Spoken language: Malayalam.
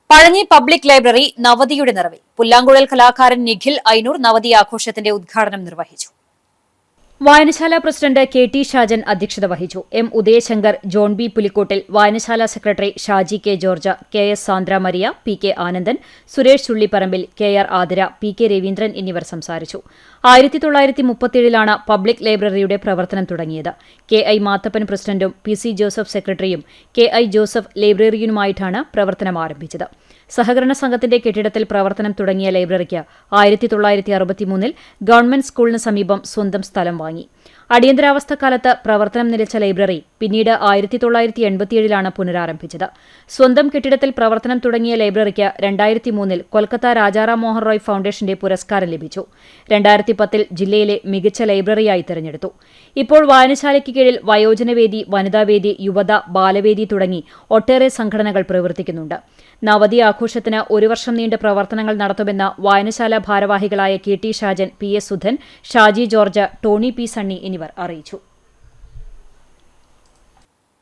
പഴഞ്ഞി പബ്ലിക് ലൈബ്രറി നവതിയുടെ നിറവിൽ. പുല്ലാങ്കുഴൽ കലാകാരൻ നിഖിൽ ഐനൂർ നവതി ആഘോഷത്തിന്റെ ഉദ്ഘാടനം നിർവഹിച്ചു. വായനശാല പ്രസിഡന്റ് കെ ടി ഷാജൻ അധ്യക്ഷത വഹിച്ചു. M Udayashankar, John B Pulikkottil, വായനശാല secretary Shaji K George, K S Sandra Maria, P K Anandan, Suresh Chullipparambil, K R Athira, P K Raveendran എന്നിവർ സംസാരിച്ചു. 1937 പബ്ലിക് ലൈബ്രറിയുടെ പ്രവർത്തനം തുടങ്ങിയത്. കെ ഐ മാത്തപ്പൻ പ്രസിഡന്റും പി സി ജോസഫ് സെക്രട്ടറിയും കെ ഐ ജോസഫ് ലൈബ്രറിയനുമായിട്ടാണ് പ്രവർത്തനം ആരംഭിച്ചത്. സഹകരണ സംഘത്തിന്റെ കെട്ടിടത്തിൽ പ്രവർത്തനം തുടങ്ങിയ ലൈബ്രറിക്ക് 1963 ഗവൺമെന്റ് സ്കൂളിന് സമീപം സ്വന്തം സ്ഥലം വാങ്ങി. അടിയന്തരാവസ്ഥക്കാലത്ത് പ്രവർത്തനം നിലച്ച ലൈബ്രറി പിന്നീട് 1987 പുനരാരംഭിച്ചത്. സ്വന്തം കെട്ടിടത്തിൽ പ്രവർത്തനം തുടങ്ങിയ ലൈബ്രറിക്ക് 2003 കൊൽക്കത്ത രാജാറാം മോഹൻ റോയ് ഫൌണ്ടേഷന്റെ പുരസ്കാരം ലഭിച്ചു. 2010 ജില്ലയിലെ മികച്ച ലൈബ്രറിയായി തെരഞ്ഞെടുത്തു. ഇപ്പോൾ വായനശാലയ്ക്ക് കീഴിൽ വയോജനവേദി, വനിതാവേദി, യുവത, ബാലവേദി തുടങ്ങി ഒട്ടേറെ സംഘടനകൾ പ്രവർത്തിക്കുന്നുണ്ട്. നവതി ആഘോഷത്തിന് 1 വർഷം നീണ്ട പ്രവർത്തനങ്ങൾ നടത്തുമെന്ന് വായനശാല ഭാരവാഹികളായ K T Shajan, P S Sudhan, Shaji George, Tony P Sunny എന്നിവർ അറിയിച്ചു.